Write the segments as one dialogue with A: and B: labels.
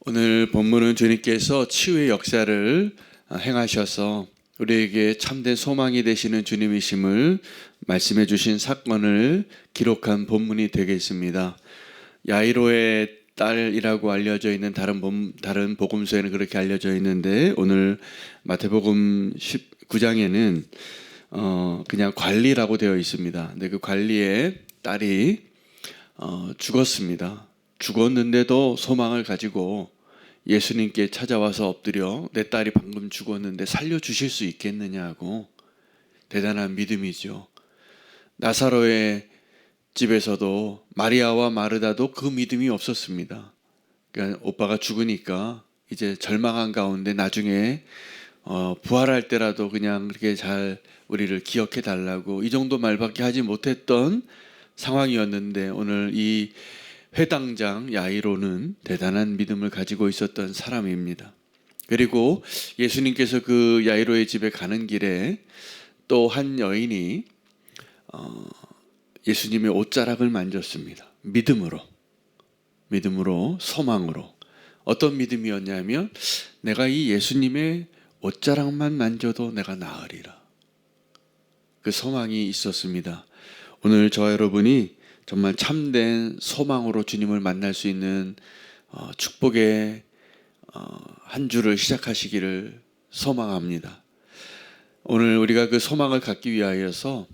A: 오늘 본문은 주님께서 치유의 역사를 행하셔서 우리에게 참된 소망이 되시는 주님이심을 말씀해 주신 사건을 기록한 본문이 되겠습니다. 야이로의 딸이라고 알려져 있는 다른 복음서에는 그렇게 알려져 있는데, 오늘 마태복음 19장에는 그냥 관리라고 되어 있습니다. 근데 그 관리의 딸이 죽었습니다. 죽었는데도 소망을 가지고 예수님께 찾아와서 엎드려 내 딸이 방금 죽었는데 살려주실 수 있겠느냐고. 대단한 믿음이죠. 나사로의 집에서도 마리아와 마르다도 그 믿음이 없었습니다. 그러니까 오빠가 죽으니까 이제 절망한 가운데 나중에 부활할 때라도 그냥 그렇게 잘 우리를 기억해 달라고, 이 정도 말밖에 하지 못했던 상황이었는데, 오늘 이 회당장 야이로는 대단한 믿음을 가지고 있었던 사람입니다. 그리고 예수님께서 그 야이로의 집에 가는 길에 또 한 여인이 예수님의 옷자락을 만졌습니다. 믿음으로, 소망으로. 어떤 믿음이었냐면, 내가 이 예수님의 옷자락만 만져도 내가 나으리라. 그 소망이 있었습니다. 오늘 저와 여러분이 정말 참된 소망으로 주님을 만날 수 있는 축복의 한 주를 시작하시기를 소망합니다. 오늘 우리가 그 소망을 갖기 위하여서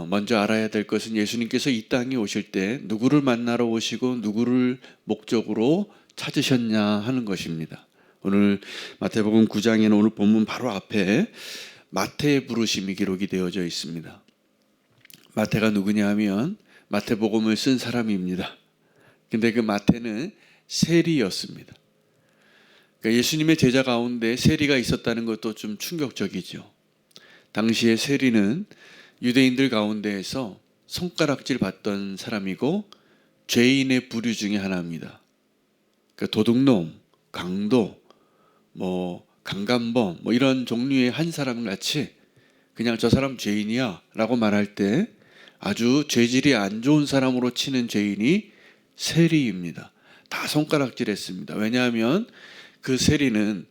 A: 먼저 알아야 될 것은, 예수님께서 이 땅에 오실 때 누구를 만나러 오시고 누구를 목적으로 찾으셨냐 하는 것입니다. 오늘 마태복음 9장에는 오늘 본문 바로 앞에 마태의 부르심이 기록이 되어져 있습니다. 마태가 누구냐 하면 마태복음을 쓴 사람입니다. 근데 그 마태는 세리였습니다. 그러니까 예수님의 제자 가운데 세리가 있었다는 것도 좀 충격적이죠. 당시에 세리는 유대인들 가운데에서 손가락질 받던 사람이고 죄인의 부류 중에 하나입니다. 그러니까 도둑놈, 강도, 강간범 이런 종류의 한 사람 같이 그냥 저 사람 죄인이야 라고 말할 때 아주 죄질이 안 좋은 사람으로 치는 죄인이 세리입니다. 다 손가락질했습니다. 왜냐하면 그 세리는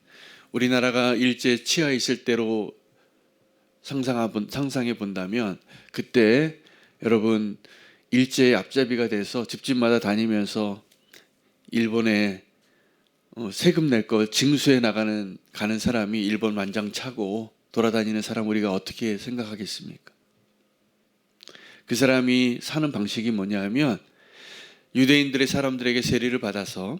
A: 우리나라가 일제 치하 있을 때로 상상해 본다면, 그때 여러분 일제의 앞잡이가 돼서 집집마다 다니면서 일본에 세금 낼 거 징수해 가는 사람이 일본 완장 차고 돌아다니는 사람, 우리가 어떻게 생각하겠습니까? 그 사람이 사는 방식이 뭐냐 하면, 유대인들의 사람들에게 세리를 받아서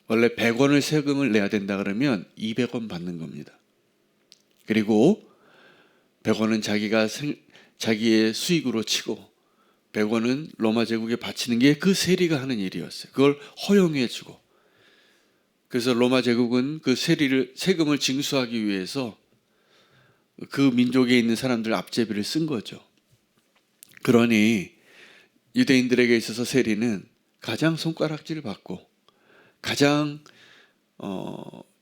A: 원래 100원을 세금을 내야 된다 그러면 200원 받는 겁니다. 그리고 100원은 자기의 수익으로 치고 100원은 로마 제국에 바치는 게 그 세리가 하는 일이었어요. 그걸 허용해 주고, 그래서 로마 제국은 그 세금을 징수하기 위해서 그 민족에 있는 사람들 앞제비를 쓴 거죠. 그러니 유대인들에게 있어서 세리는 가장 손가락질 받고 가장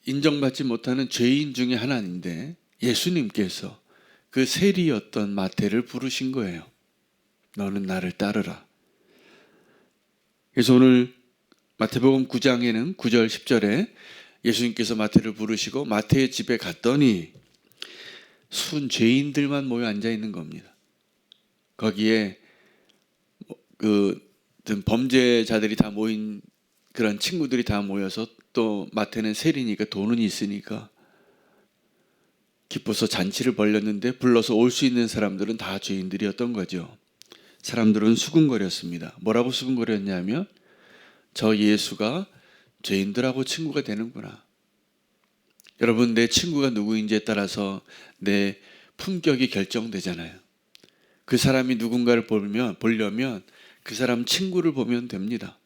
A: 인정받지 못하는 죄인 중에 하나인데, 예수님께서 그 세리였던 마태를 부르신 거예요. 너는 나를 따르라. 그래서 오늘 마태복음 9장에는 9절 10절에 예수님께서 마태를 부르시고 마태의 집에 갔더니 순 죄인들만 모여 앉아 있는 겁니다. 거기에 범죄자들이 다 모인 그런 친구들이 다 모여서, 또 마태는 세리니까 돈은 있으니까 기뻐서 잔치를 벌였는데, 불러서 올 수 있는 사람들은 다 죄인들이었던 거죠. 사람들은 수군거렸습니다. 뭐라고 수군거렸냐면, 저 예수가 죄인들하고 친구가 되는구나. 여러분, 내 친구가 누구인지에 따라서 내 품격이 결정되잖아요. 그 사람이 누군가를 보려면 그 사람 친구를 보면 됩니다.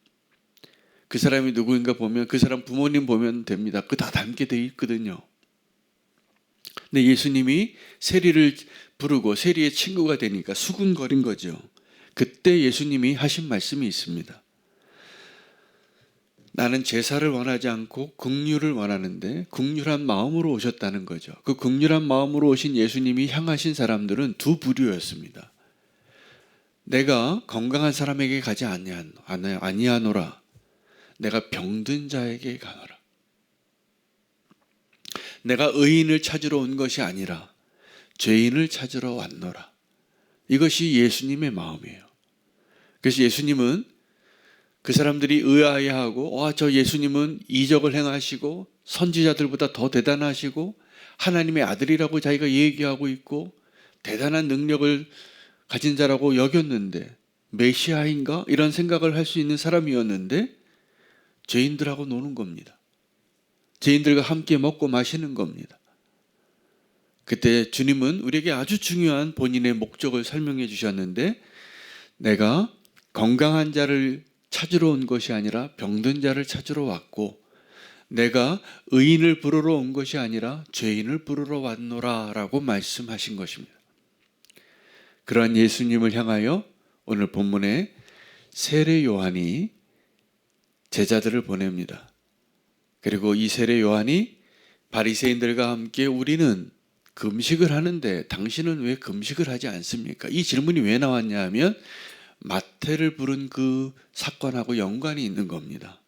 A: 그 사람이 누구인가 보면 그 사람 부모님 보면 됩니다. 그 다 닮게 돼 있거든요. 근데 예수님이 세리를 부르고 세리의 친구가 되니까 수군거린 거죠. 그때 예수님이 하신 말씀이 있습니다. 나는 제사를 원하지 않고 긍휼을 원하는데, 긍휼한 마음으로 오셨다는 거죠. 그 긍휼한 마음으로 오신 예수님이 향하신 사람들은 두 부류였습니다. 내가 건강한 사람에게 가지 아니하노라. 내가 병든 자에게 가노라. 내가 의인을 찾으러 온 것이 아니라 죄인을 찾으러 왔노라. 이것이 예수님의 마음이에요. 그래서 예수님은 그 사람들이 의아해하고 저 예수님은 이적을 행하시고 선지자들보다 더 대단하시고 하나님의 아들이라고 자기가 얘기하고 있고 대단한 능력을 가진 자라고 여겼는데 메시아인가? 이런 생각을 할 수 있는 사람이었는데 죄인들하고 노는 겁니다. 죄인들과 함께 먹고 마시는 겁니다. 그때 주님은 우리에게 아주 중요한 본인의 목적을 설명해 주셨는데 내가 건강한 자를 찾으러 온 것이 아니라 병든 자를 찾으러 왔고 내가 의인을 부르러 온 것이 아니라 죄인을 부르러 왔노라 라고 말씀하신 것입니다. 그러한 예수님을 향하여 오늘 본문에 세례 요한이 제자들을 보냅니다. 그리고 이 세례 요한이 바리새인들과 함께 우리는 금식을 하는데 당신은 왜 금식을 하지 않습니까? 이 질문이 왜 나왔냐 하면 마태를 부른 그 사건하고 연관이 있는 겁니다.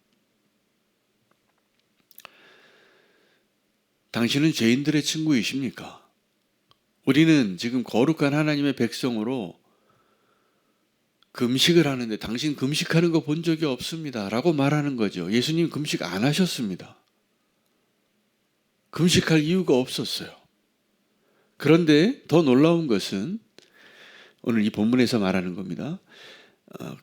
A: 당신은 죄인들의 친구이십니까? 우리는 지금 거룩한 하나님의 백성으로 금식을 하는데 당신 금식하는 거 본 적이 없습니다 라고 말하는 거죠. 예수님 금식 안 하셨습니다. 금식할 이유가 없었어요. 그런데 더 놀라운 것은 오늘 이 본문에서 말하는 겁니다.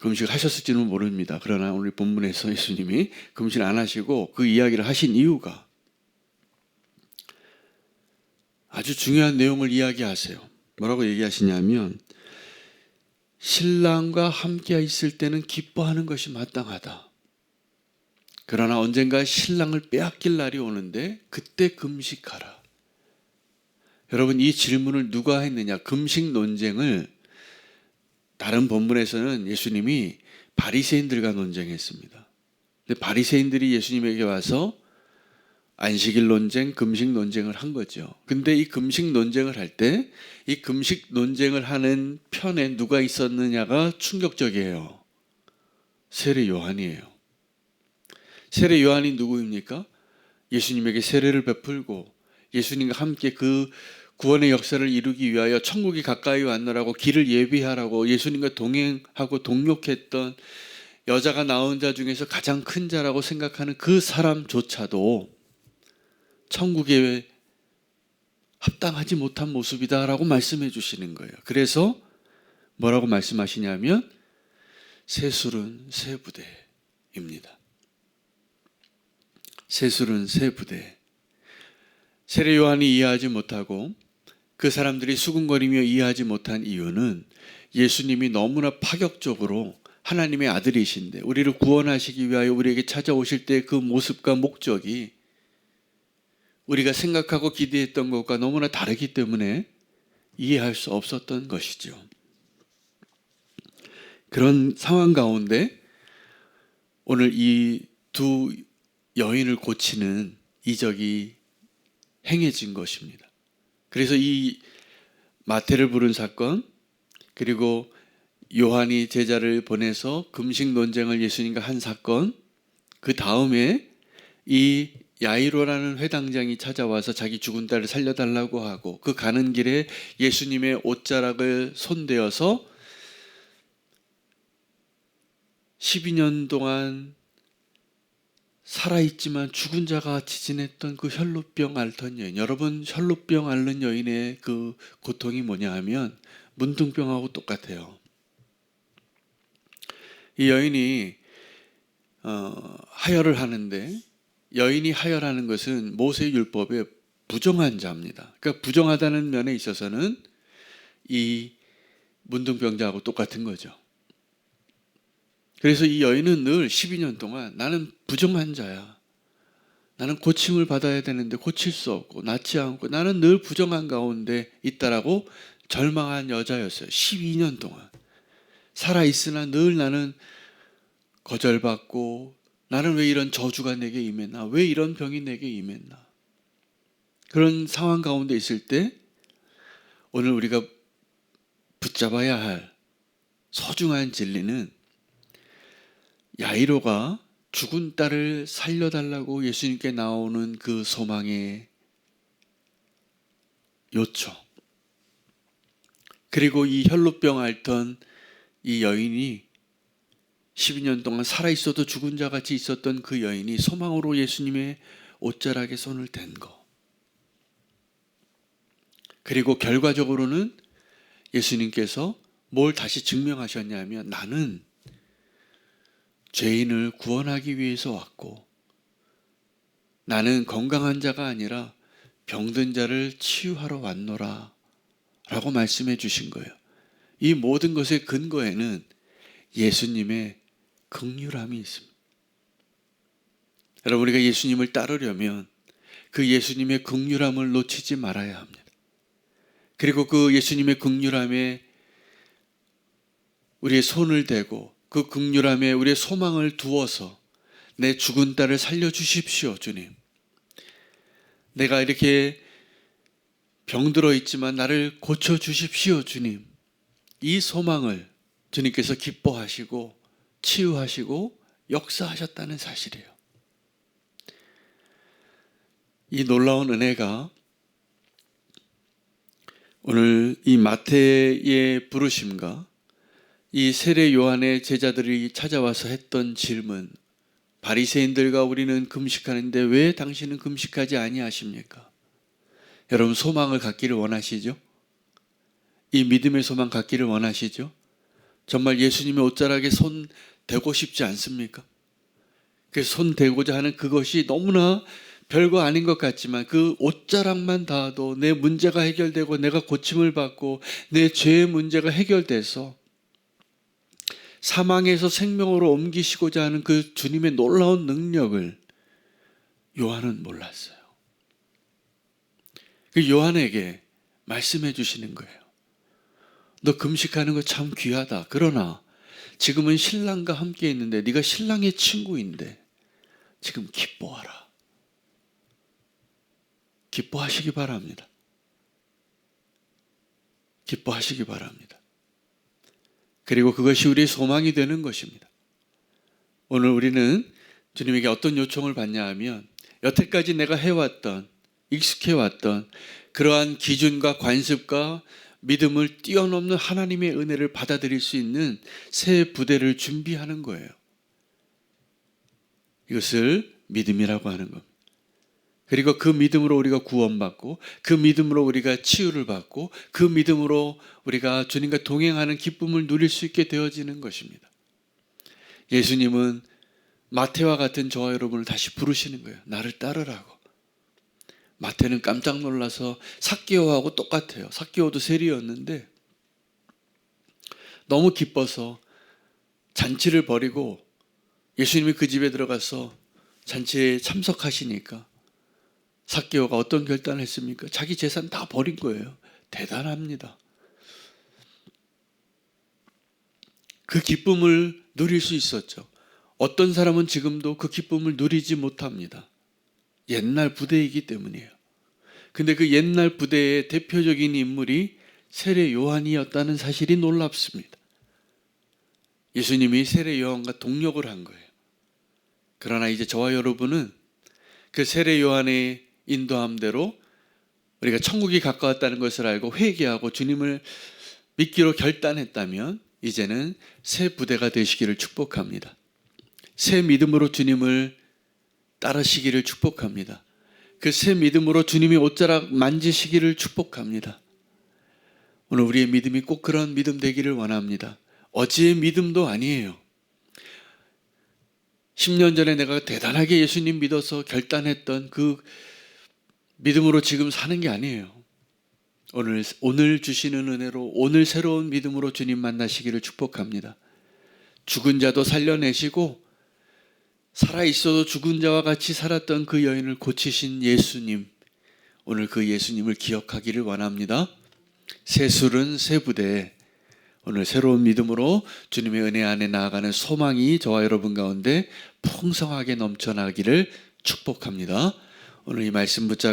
A: 금식을 하셨을지는 모릅니다. 그러나 오늘 본문에서 예수님이 금식 안 하시고 그 이야기를 하신 이유가 아주 중요한 내용을 이야기하세요. 뭐라고 얘기하시냐면 신랑과 함께 있을 때는 기뻐하는 것이 마땅하다. 그러나 언젠가 신랑을 빼앗길 날이 오는데 그때 금식하라. 여러분 이 질문을 누가 했느냐? 금식 논쟁을 다른 본문에서는 예수님이 바리새인들과 논쟁했습니다. 근데 바리새인들이 예수님에게 와서 안식일 논쟁, 금식 논쟁을 한 거죠. 근데 이 금식 논쟁을 할 때 이 금식 논쟁을 하는 편에 누가 있었느냐가 충격적이에요. 세례 요한이에요. 세례 요한이 누구입니까? 예수님에게 세례를 베풀고 예수님과 함께 그 구원의 역사를 이루기 위하여 천국이 가까이 왔노라고 길을 예비하라고 예수님과 동행하고 동역했던 여자가 낳은 자 중에서 가장 큰 자라고 생각하는 그 사람조차도 천국에 합당하지 못한 모습이다라고 말씀해 주시는 거예요. 그래서 뭐라고 말씀하시냐면 새술은 새 부대입니다. 새술은 새 부대. 세례 요한이 이해하지 못하고 그 사람들이 수군거리며 이해하지 못한 이유는 예수님이 너무나 파격적으로 하나님의 아들이신데 우리를 구원하시기 위하여 우리에게 찾아오실 때 그 모습과 목적이 우리가 생각하고 기대했던 것과 너무나 다르기 때문에 이해할 수 없었던 것이죠. 그런 상황 가운데 오늘 이 두 여인을 고치는 이적이 행해진 것입니다. 그래서 이 마태를 부른 사건 그리고 요한이 제자를 보내서 금식 논쟁을 예수님과 한 사건 그 다음에 이 야이로라는 회당장이 찾아와서 자기 죽은 딸을 살려달라고 하고 그 가는 길에 예수님의 옷자락을 손대어서 12년 동안 살아있지만 죽은 자가 같이 지냈던 그 혈루병 앓던 여인. 여러분 혈루병 앓는 여인의 그 고통이 뭐냐 하면 문둥병하고 똑같아요. 이 여인이 하혈을 하는데 여인이 하혈하는 것은 모세 율법의 부정한 자입니다. 그러니까 부정하다는 면에 있어서는 이 문둥병자하고 똑같은 거죠. 그래서 이 여인은 늘 12년 동안 나는 부정한 자야. 나는 고침을 받아야 되는데 고칠 수 없고 낫지 않고 나는 늘 부정한 가운데 있다라고 절망한 여자였어요. 12년 동안. 살아있으나 늘 나는 거절받고 나는 왜 이런 저주가 내게 임했나? 왜 이런 병이 내게 임했나? 그런 상황 가운데 있을 때 오늘 우리가 붙잡아야 할 소중한 진리는 야이로가 죽은 딸을 살려달라고 예수님께 나오는 그 소망의 요청. 그리고 이 혈루병 앓던 이 여인이 12년 동안 살아있어도 죽은 자 같이 있었던 그 여인이 소망으로 예수님의 옷자락에 손을 댄 거. 그리고 결과적으로는 예수님께서 뭘 다시 증명하셨냐면 나는 죄인을 구원하기 위해서 왔고 나는 건강한 자가 아니라 병든 자를 치유하러 왔노라 라고 말씀해 주신 거예요. 이 모든 것의 근거에는 예수님의 긍휼함이 있습니다. 여러분, 우리가 예수님을 따르려면 그 예수님의 긍휼함을 놓치지 말아야 합니다. 그리고 그 예수님의 긍휼함에 우리의 손을 대고 그 긍휼함에 우리의 소망을 두어서 내 죽은 딸을 살려주십시오, 주님. 내가 이렇게 병들어 있지만 나를 고쳐주십시오, 주님. 이 소망을 주님께서 기뻐하시고 치유하시고 역사하셨다는 사실이에요. 이 놀라운 은혜가 오늘 이 마태의 부르심과 이 세례 요한의 제자들이 찾아와서 했던 질문, 바리새인들과 우리는 금식하는데 왜 당신은 금식하지 아니하십니까? 여러분, 소망을 갖기를 원하시죠? 이 믿음의 소망 갖기를 원하시죠? 정말 예수님의 옷자락에 손 대고 싶지 않습니까? 그래서 손 대고자 하는 그것이 너무나 별거 아닌 것 같지만 그 옷자락만 닿아도 내 문제가 해결되고 내가 고침을 받고 내 죄의 문제가 해결돼서 사망에서 생명으로 옮기시고자 하는 그 주님의 놀라운 능력을 요한은 몰랐어요. 그 요한에게 말씀해 주시는 거예요. 너 금식하는 거 참 귀하다. 그러나 지금은 신랑과 함께 있는데 네가 신랑의 친구인데 지금 기뻐하라. 기뻐하시기 바랍니다. 기뻐하시기 바랍니다. 그리고 그것이 우리의 소망이 되는 것입니다. 오늘 우리는 주님에게 어떤 요청을 받냐 하면 여태까지 내가 해왔던, 익숙해왔던 그러한 기준과 관습과 믿음을 뛰어넘는 하나님의 은혜를 받아들일 수 있는 새 부대를 준비하는 거예요. 이것을 믿음이라고 하는 겁니다. 그리고 그 믿음으로 우리가 구원받고 그 믿음으로 우리가 치유를 받고 그 믿음으로 우리가 주님과 동행하는 기쁨을 누릴 수 있게 되어지는 것입니다. 예수님은 마태와 같은 저와 여러분을 다시 부르시는 거예요. 나를 따르라고. 마태는 깜짝 놀라서 삭개오하고 똑같아요. 삭개오도 세리였는데 너무 기뻐서 잔치를 벌이고 예수님이 그 집에 들어가서 잔치에 참석하시니까 삭개오가 어떤 결단을 했습니까? 자기 재산 다 버린 거예요. 대단합니다. 그 기쁨을 누릴 수 있었죠. 어떤 사람은 지금도 그 기쁨을 누리지 못합니다. 옛날 부대이기 때문이에요. 근데 그 옛날 부대의 대표적인 인물이 세례 요한이었다는 사실이 놀랍습니다. 예수님이 세례 요한과 동력을 한 거예요. 그러나 이제 저와 여러분은 그 세례 요한의 인도함대로 우리가 천국이 가까웠다는 것을 알고 회개하고 주님을 믿기로 결단했다면 이제는 새 부대가 되시기를 축복합니다. 새 믿음으로 주님을 따르시기를 축복합니다. 그 새 믿음으로 주님의 옷자락 만지시기를 축복합니다. 오늘 우리의 믿음이 꼭 그런 믿음 되기를 원합니다. 어제의 믿음도 아니에요. 10년 전에 내가 대단하게 예수님 믿어서 결단했던 그 믿음으로 지금 사는 게 아니에요. 오늘 주시는 은혜로 오늘 새로운 믿음으로 주님 만나시기를 축복합니다. 죽은 자도 살려내시고 살아있어도 죽은 자와 같이 살았던 그 여인을 고치신 예수님, 오늘 그 예수님을 기억하기를 원합니다. 새 술은 새 부대에 오늘 새로운 믿음으로 주님의 은혜 안에 나아가는 소망이 저와 여러분 가운데 풍성하게 넘쳐나기를 축복합니다. 오늘 이 말씀 붙잡고